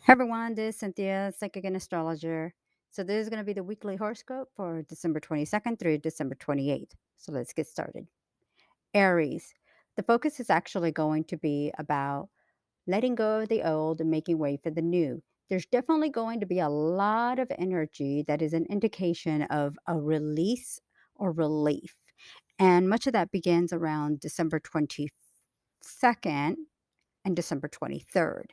Hey everyone, this is Cynthia, psychic and astrologer. So this is going to be the weekly horoscope for December 22nd through December 28th. So let's get started. Aries. The focus is actually going to be about letting go of the old and making way for the new. There's definitely going to be a lot of energy that is an indication of a release or relief. And much of that begins around December 22nd and December 23rd.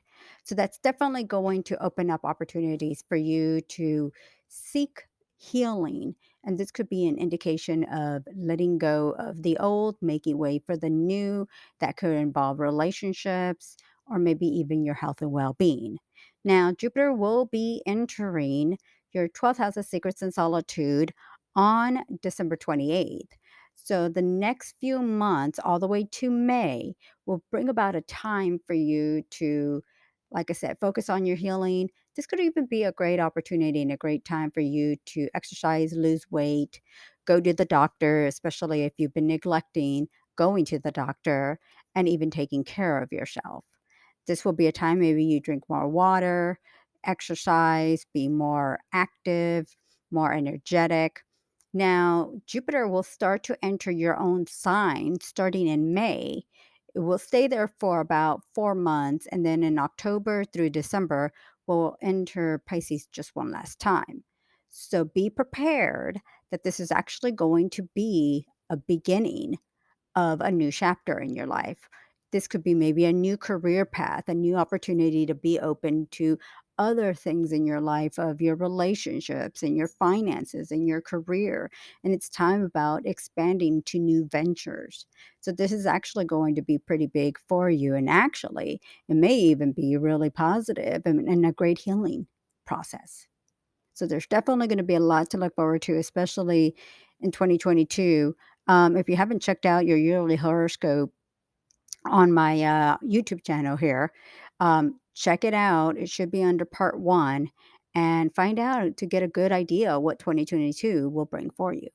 So that's definitely going to open up opportunities for you to seek healing. And this could be an indication of letting go of the old, making way for the new. That could involve relationships or maybe even your health and well being. Now, Jupiter will be entering your 12th house of secrets and solitude on December 28th. So the next few months, all the way to May, will bring about a time for you to, like I said, focus on your healing. This could even be a great opportunity and a great time for you to exercise, lose weight, go to the doctor, especially if you've been neglecting going to the doctor and even taking care of yourself. This will be a time maybe you drink more water, exercise, be more active, more energetic. Now, Jupiter will start to enter your own sign starting in May. It will stay there for about 4 months, and then in October through December, will enter Pisces just one last time. So be prepared that this is actually going to be a beginning of a new chapter in your life. This could be maybe a new career path, a new opportunity to be open to other things in your life of your relationships and your finances and your career. And it's time about expanding to new ventures. So this is actually going to be pretty big for you. And actually, it may even be really positive and a great healing process. So there's definitely going to be a lot to look forward to, especially in 2022. If you haven't checked out your yearly horoscope on my YouTube channel here, check it out. It should be under part one and find out to get a good idea what 2022 will bring for you.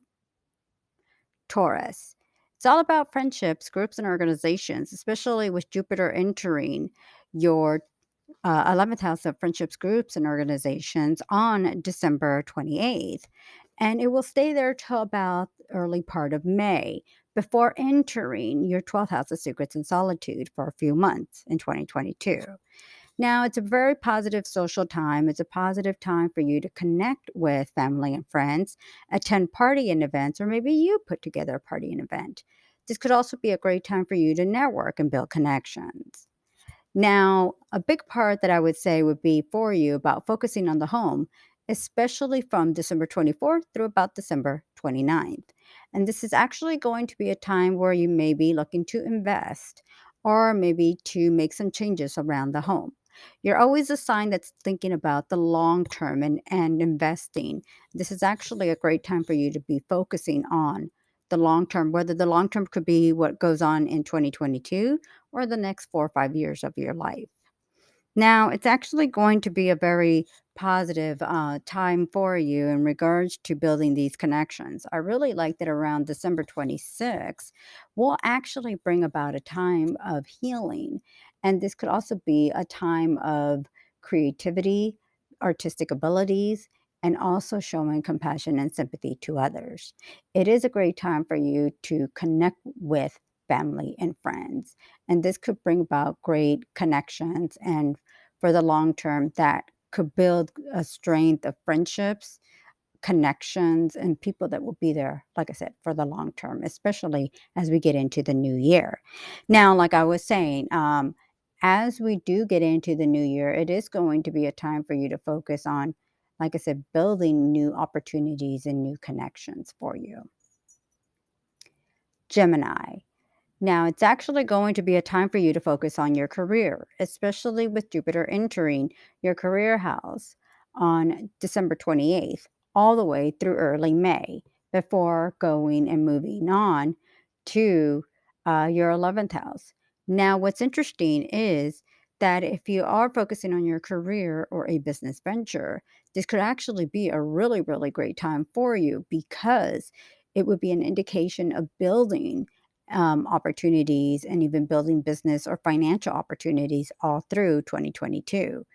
Taurus. It's all about friendships, groups, and organizations, especially with Jupiter entering your 11th house of friendships, groups, and organizations on December 28th. And it will stay there till about early part of May before entering your 12th house of secrets and solitude for a few months in 2022. Now, it's a very positive social time. It's a positive time for you to connect with family and friends, attend party and events, or maybe you put together a party and event. This could also be a great time for you to network and build connections. Now, a big part that I would say would be for you about focusing on the home, especially from December 24th through about December 29th. And this is actually going to be a time where you may be looking to invest or maybe to make some changes around the home. You're always a sign that's thinking about the long term and investing. This is actually a great time for you to be focusing on the long term, whether the long term could be what goes on in 2022 or the next 4 or 5 years of your life. Now, it's actually going to be a very positive time for you in regards to building these connections. I really like that around December 26th will actually bring about a time of healing. And this could also be a time of creativity, artistic abilities, and also showing compassion and sympathy to others. It is a great time for you to connect with family and friends. And this could bring about great connections and for the long term that could build a strength of friendships, connections, and people that will be there, like I said, for the long term, especially as we get into the new year. Now, like I was saying, as we do get into the new year, it is going to be a time for you to focus on, like I said, building new opportunities and new connections for you. Gemini. Now, it's actually going to be a time for you to focus on your career, especially with Jupiter entering your career house on December 28th, all the way through early May, before going and moving on to your 11th house. Now, what's interesting is that if you are focusing on your career or a business venture, this could actually be a really, really great time for you because it would be an indication of building opportunities and even building business or financial opportunities all through 2022.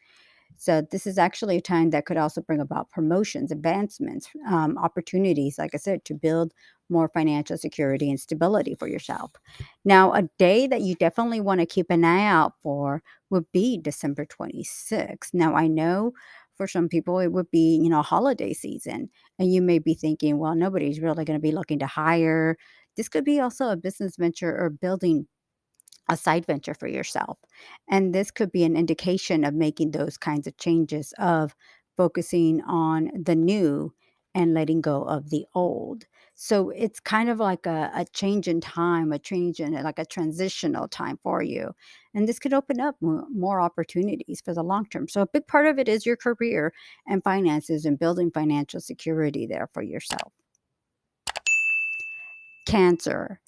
So this is actually a time that could also bring about promotions, advancements, opportunities, like I said, to build more financial security and stability for yourself. Now, a day that you definitely want to keep an eye out for would be December 26th. Now, I know for some people it would be, holiday season, and you may be thinking, well, nobody's really going to be looking to hire. This could be also a business venture or building a side venture for yourself. And this could be an indication of making those kinds of changes, of focusing on the new and letting go of the old. So it's kind of like a change in time, a change in like a transitional time for you. And this could open up more opportunities for the long term. So a big part of it is your career and finances and building financial security there for yourself. Cancer.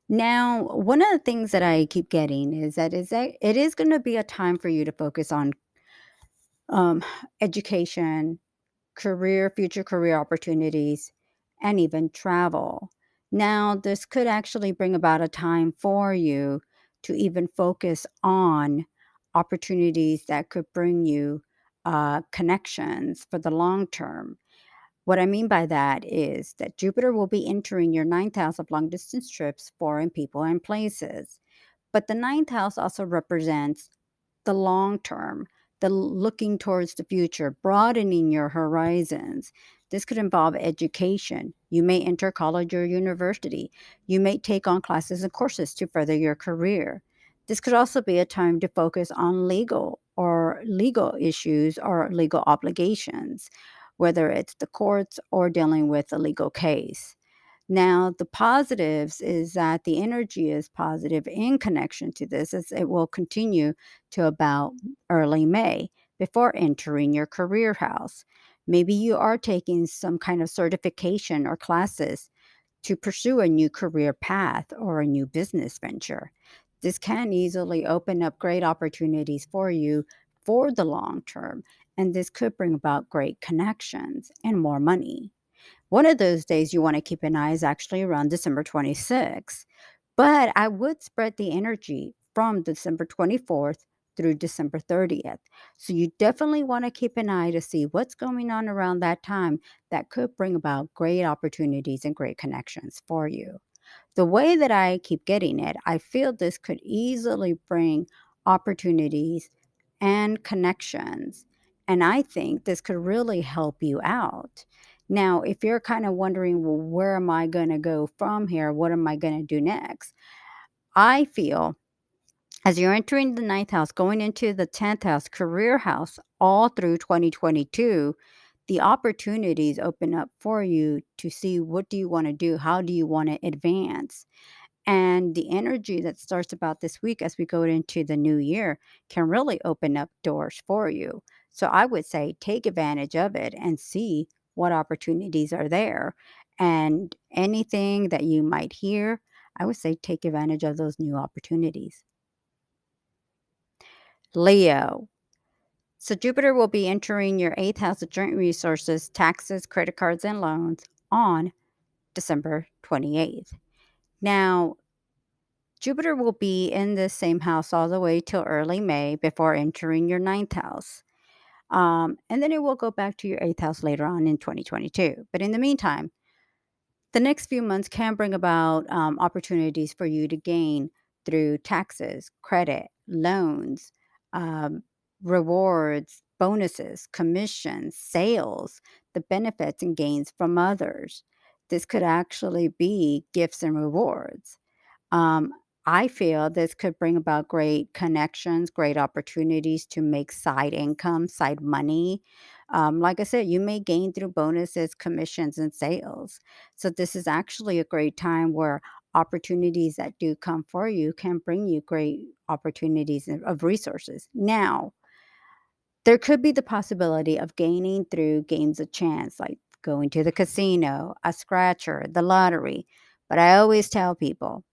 Now, one of the things that I keep getting is that it is going to be a time for you to focus on um, education, future career opportunities, and even travel. Now, this could actually bring about a time for you to even focus on opportunities that could bring you connections for the long term. What I mean by that is that Jupiter will be entering your ninth house of long distance trips, foreign people, and places. But the ninth house also represents the long term, the looking towards the future, broadening your horizons. This could involve education. You may enter college or university. You may take on classes and courses to further your career. This could also be a time to focus on legal issues or legal obligations, whether it's the courts or dealing with a legal case. Now, the positives is that the energy is positive in connection to this, as it will continue to about early May before entering your career house. Maybe you are taking some kind of certification or classes to pursue a new career path or a new business venture. This can easily open up great opportunities for you for the long term, and this could bring about great connections and more money. One of those days you wanna keep an eye is actually around December 26th, but I would spread the energy from December 24th through December 30th. So you definitely wanna keep an eye to see what's going on around that time that could bring about great opportunities and great connections for you. The way that I keep getting it, I feel this could easily bring opportunities and connections. And I think this could really help you out. Now, if you're kind of wondering, well, where am I going to go from here? What am I going to do next? I feel as you're entering the ninth house, going into the 10th house, career house, all through 2022, the opportunities open up for you to see what do you want to do? How do you want to advance? And the energy that starts about this week as we go into the new year can really open up doors for you. So I would say take advantage of it and see what opportunities are there. And anything that you might hear, I would say take advantage of those new opportunities. Leo. So Jupiter will be entering your eighth house of joint resources, taxes, credit cards, and loans on December 28th. Now, Jupiter will be in the same house all the way till early May before entering your ninth house. And then it will go back to your eighth house later on in 2022. But in the meantime, the next few months can bring about opportunities for you to gain through taxes, credit, loans, um, rewards, bonuses, commissions, sales, the benefits and gains from others. This could actually be gifts and rewards. Um, I feel this could bring about great connections, great opportunities to make side income, side money. Like I said, you may gain through bonuses, commissions, and sales. So, this is actually a great time where opportunities that do come for you can bring you great opportunities of resources. Now, there could be the possibility of gaining through games of chance, like going to the casino, a scratcher, the lottery. But I always tell people,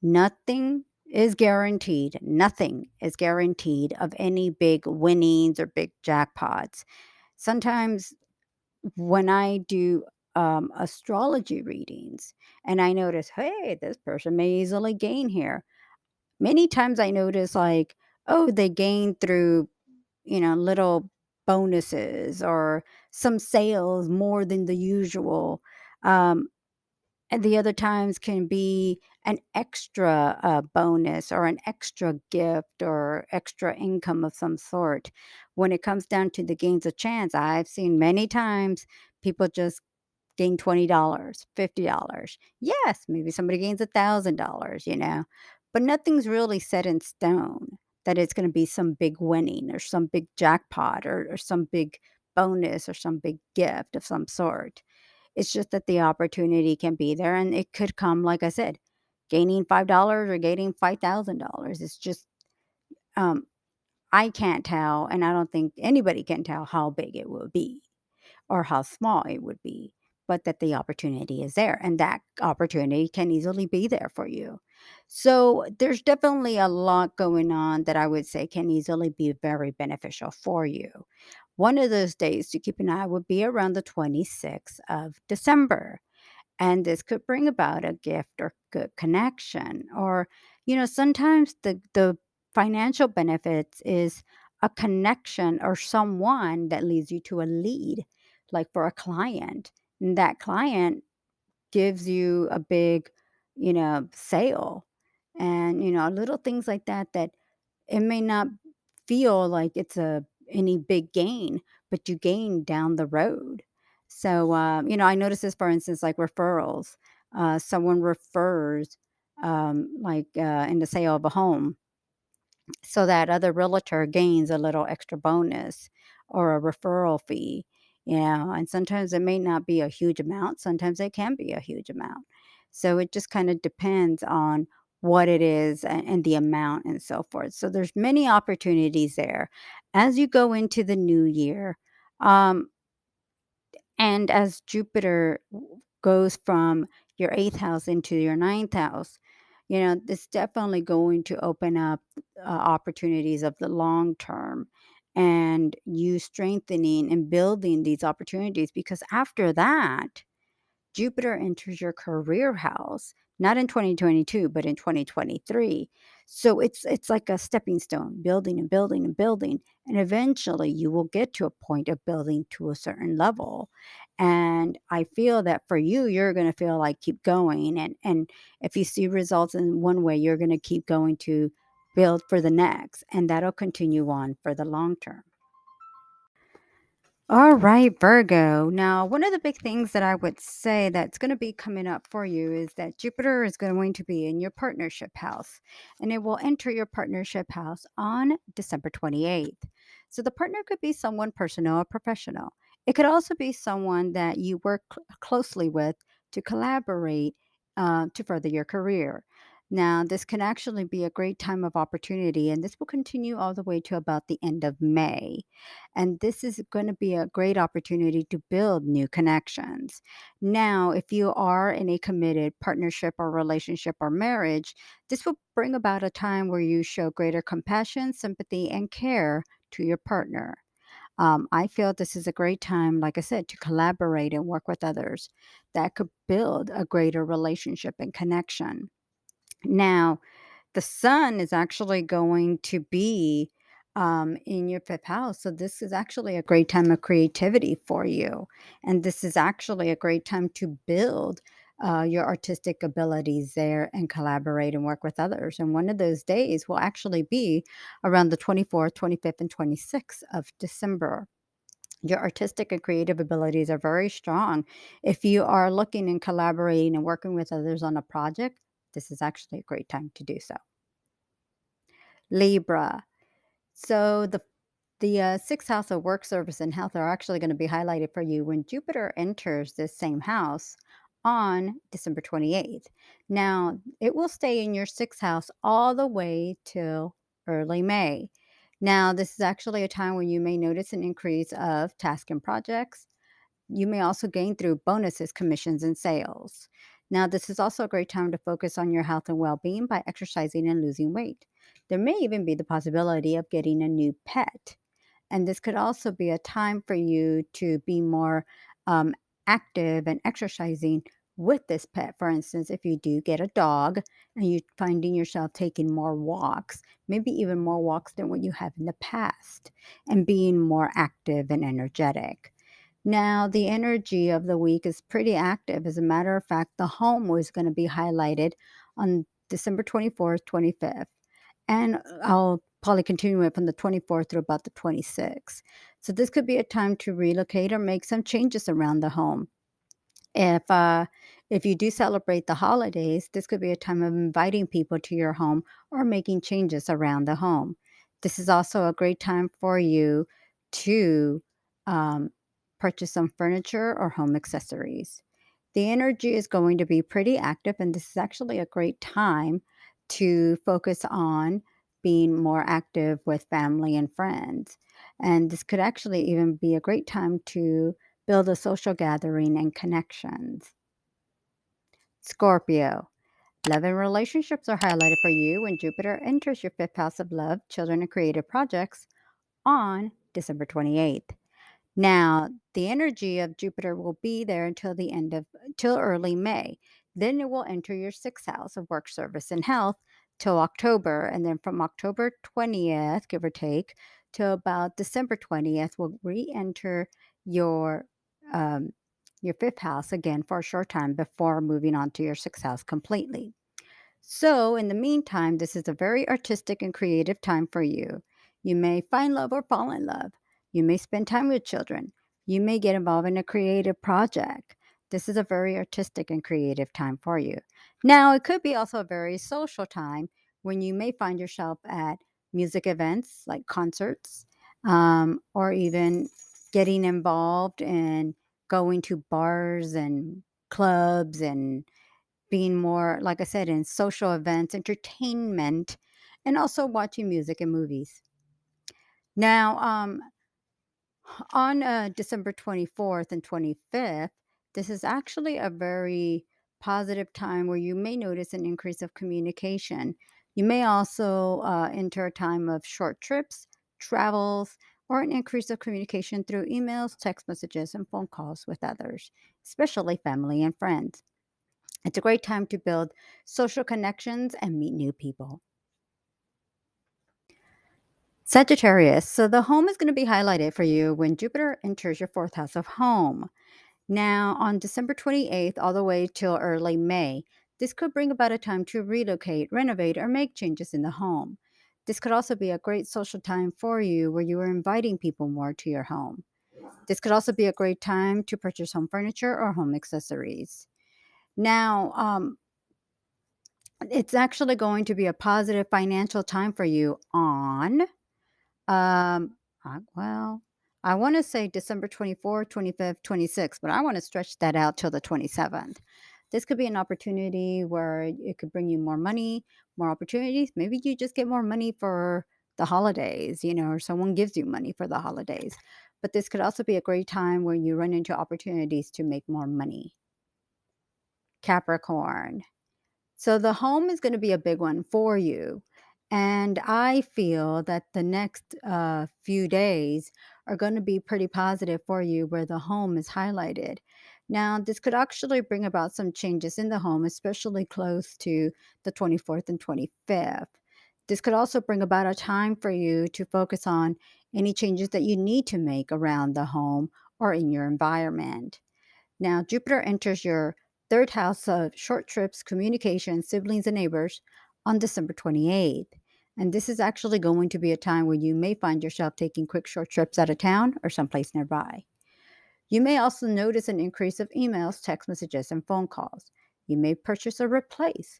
nothing is guaranteed. Nothing is guaranteed of any big winnings or big jackpots. Sometimes when I do astrology readings and I notice, hey, this person may easily gain here. Many times I notice, like, oh, they gain through, little bonuses or some sales more than the usual. Um, and the other times can be an extra bonus or an extra gift or extra income of some sort. When it comes down to the gains of chance, I've seen many times people just gain $20, $50. Yes, maybe somebody gains $1,000, but nothing's really set in stone that it's going to be some big winning or some big jackpot or some big bonus or some big gift of some sort. It's just that the opportunity can be there and it could come, like I said, gaining $5 or gaining $5,000. It's just, um, I can't tell, and I don't think anybody can tell how big it will be or how small it would be, but that the opportunity is there and that opportunity can easily be there for you. So there's definitely a lot going on that I would say can easily be very beneficial for you. One of those days to keep an eye would be around the 26th of December. And this could bring about a gift or good connection. Or, sometimes the financial benefits is a connection or someone that leads you to a lead, like for a client. And that client gives you a big, sale. And, little things like that that it may not feel like it's any big gain, but you gain down the road. So, I noticed this, for instance, like referrals. Someone refers, in the sale of a home, so that other realtor gains a little extra bonus or a referral fee. And sometimes it may not be a huge amount, sometimes it can be a huge amount. So it just kind of depends on what it is and the amount and so forth. So there's many opportunities there as you go into the new year. Um, and as Jupiter goes from your eighth house into your ninth house, it's definitely going to open up opportunities of the long term and you strengthening and building these opportunities because after that, Jupiter enters your career house, not in 2022, but in 2023. So it's like a stepping stone, building and building and building, and eventually you will get to a point of building to a certain level. And I feel that for you, you're going to feel like keep going, and if you see results in one way, you're going to keep going to build for the next, and that'll continue on for the long term. All right, Virgo. Now, one of the big things that I would say that's going to be coming up for you is that Jupiter is going to be in your partnership house and it will enter your partnership house on December 28th. So, the partner could be someone personal or professional. It could also be someone that you work closely with to collaborate to further your career. Now, this can actually be a great time of opportunity, and this will continue all the way to about the end of May. And this is going to be a great opportunity to build new connections. Now, if you are in a committed partnership or relationship or marriage, this will bring about a time where you show greater compassion, sympathy, and care to your partner. I feel this is a great time, like I said, to collaborate and work with others that could build a greater relationship and connection. Now, the sun is actually going to be in your fifth house. So, this is actually a great time of creativity for you. And this is actually a great time to build your artistic abilities there and collaborate and work with others. And one of those days will actually be around the 24th, 25th, and 26th of December. Your artistic and creative abilities are very strong. If you are looking and collaborating and working with others on a project, this is actually a great time to do so. Libra. So the sixth house of work, service, and health are actually going to be highlighted for you when Jupiter enters this same house on December 28th. Now, it will stay in your sixth house all the way till early May. Now, this is actually a time when you may notice an increase of tasks and projects. You may also gain through bonuses, commissions, and sales. Now, this is also a great time to focus on your health and well being by exercising and losing weight. There may even be the possibility of getting a new pet. And this could also be a time for you to be more um, active and exercising with this pet. For instance, if you do get a dog and you're finding yourself taking more walks, maybe even more walks than what you have in the past, and being more active and energetic. Now, the energy of the week is pretty active. As a matter of fact, the home was going to be highlighted on December 24th, 25th. And I'll probably continue it from the 24th through about the 26th. So this could be a time to relocate or make some changes around the home. If, uh, if you do celebrate the holidays, this could be a time of inviting people to your home or making changes around the home. This is also a great time for you to um, purchase some furniture or home accessories. The energy is going to be pretty active, and this is actually a great time to focus on being more active with family and friends. And this could actually even be a great time to build a social gathering and connections. Scorpio. Love and relationships are highlighted for you when Jupiter enters your fifth house of love, children, and creative projects on December 28th. Now, the energy of Jupiter will be there until till early May. Then it will enter your sixth house of work, service, and health till October. And then from October 20th, give or take, to about December 20th, will re-enter your um, your fifth house again for a short time before moving on to your sixth house completely. So, in the meantime, this is a very artistic and creative time for you. You may find love or fall in love. You may spend time with children. You may get involved in a creative project. This is a very artistic and creative time for you. Now, it could be also a very social time when you may find yourself at music events like concerts, or even getting involved in going to bars and clubs and being more, like I said, in social events, entertainment, and also watching music and movies. Now, on December 24th and 25th, this is actually a very positive time where you may notice an increase of communication. You may also enter a time of short trips, travels, or an increase of communication through emails, text messages, and phone calls with others, especially family and friends. It's a great time to build social connections and meet new people. Sagittarius. So the home is going to be highlighted for you when Jupiter enters your fourth house of home. Now, on December 28th, all the way till early May, this could bring about a time to relocate, renovate, or make changes in the home. This could also be a great social time for you where you are inviting people more to your home. This could also be a great time to purchase home furniture or home accessories. Now, it's actually going to be a positive financial time for you on, well, I want to say December 24th, 25th, 26th, but I want to stretch that out till the 27th. This could be an opportunity where it could bring you more money, more opportunities. Maybe you just get more money for the holidays, or someone gives you money for the holidays. But this could also be a great time where you run into opportunities to make more money. Capricorn. So the home is going to be a big one for you. And I feel that the next few days are going to be pretty positive for you where the home is highlighted. Now, this could actually bring about some changes in the home, especially close to the 24th and 25th. This could also bring about a time for you to focus on any changes that you need to make around the home or in your environment. Now, Jupiter enters your third house of short trips, communication, siblings, and neighbors on December 28th. And this is actually going to be a time when you may find yourself taking quick short trips out of town or someplace nearby. You may also notice an increase of emails, text messages, and phone calls. You may purchase or replace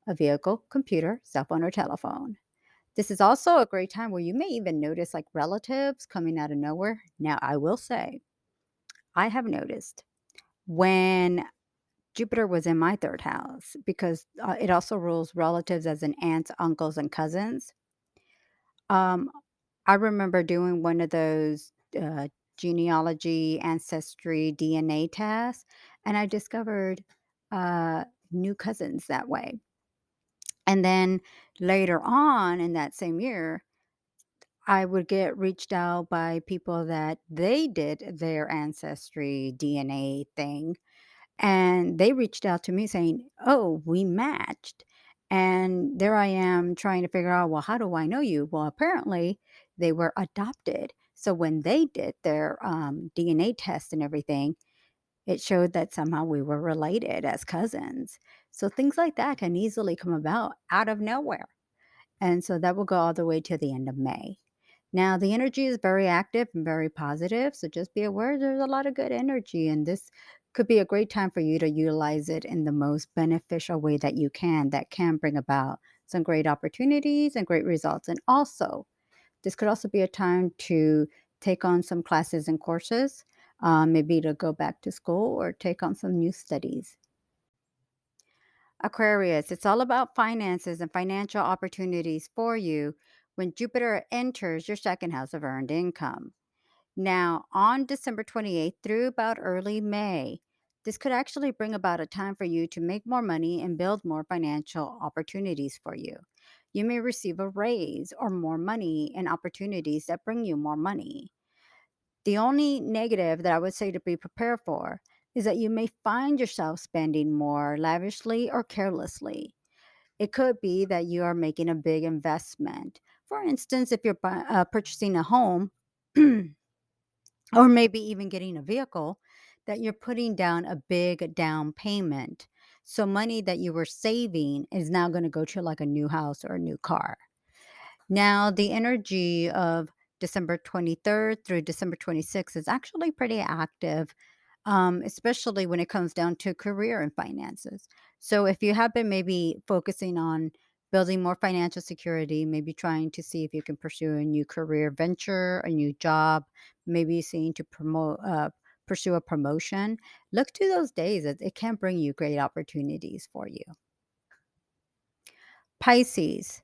a vehicle, computer, cell phone, or telephone. This is also a great time where you may even notice like relatives coming out of nowhere. Now, I will say, I have noticed when Jupiter was in my third house because it also rules relatives as in aunts, uncles, and cousins. Um, I remember doing one of those genealogy, ancestry, DNA tests, and I discovered new cousins that way. And then later on in that same year, I would get reached out by people that they did their ancestry DNA thing. And they reached out to me saying, "Oh, we matched." And there I am trying to figure out, well, how do I know you? Well, apparently they were adopted. So when they did their DNA test and everything, it showed that somehow we were related as cousins. So things like that can easily come about out of nowhere. And so that will go all the way to the end of May. Now, the energy is very active and very positive. So just be aware there's a lot of good energy, and this could be a great time for you to utilize it in the most beneficial way that you can, that can bring about some great opportunities and great results. And also, this could also be a time to take on some classes and courses, maybe to go back to school or take on some new studies. Aquarius, it's all about finances and financial opportunities for you when Jupiter enters your second house of earned income. Now, on December 28th through about early May, this could actually bring about a time for you to make more money and build more financial opportunities for you. You may receive a raise or more money and opportunities that bring you more money. The only negative that I would say to be prepared for is that you may find yourself spending more lavishly or carelessly. It could be that you are making a big investment. For instance, if you're purchasing a home, or maybe even getting a vehicle, that you're putting down a big down payment. So money that you were saving is now going to go to like a new house or a new car. Now, the energy of December 23rd through December 26th is actually pretty active, especially when it comes down to career and finances. So, if you have been maybe focusing on building more financial security, maybe trying to see if you can pursue a new career venture, a new job, maybe seeing to pursue a promotion, look to those days. It can bring you great opportunities for you. Pisces.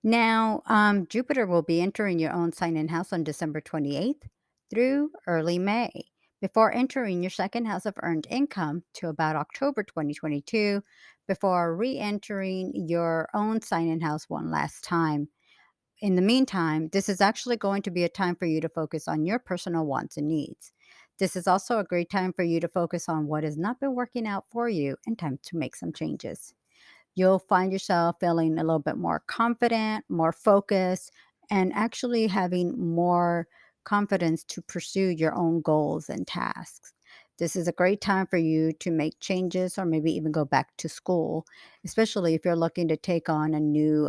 Now, Jupiter will be entering your own sign and house on December 28th through early May, before entering your second house of earned income to about October 2022, before re entering your own sign and house one last time. In the meantime, this is actually going to be a time for you to focus on your personal wants and needs. This is also a great time for you to focus on what has not been working out for you and time to make some changes. You'll find yourself feeling a little bit more confident, more focused, and actually having more confidence to pursue your own goals and tasks. This is a great time for you to make changes or maybe even go back to school, especially if you're looking to take on a new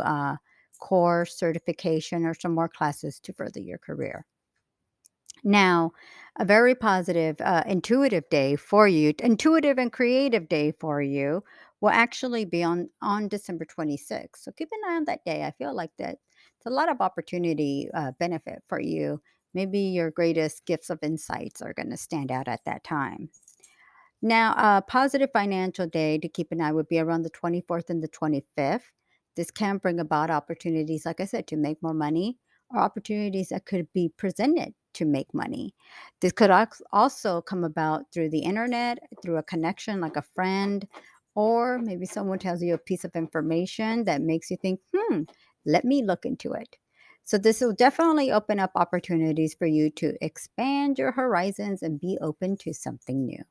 course, certification, or some more classes to further your career. Now, a very positive, intuitive day for you, intuitive and creative day for you will actually be on December 26th. So keep an eye on that day. I feel like that it's a lot of opportunity benefit for you. Maybe your greatest gifts of insights are going to stand out at that time. Now, a positive financial day to keep an eye would be around the 24th and the 25th. This can bring about opportunities, like I said, to make more money or opportunities that could be presented to make money. This could also come about through the internet, through a connection like a friend, or maybe someone tells you a piece of information that makes you think, let me look into it. So, this will definitely open up opportunities for you to expand your horizons and be open to something new.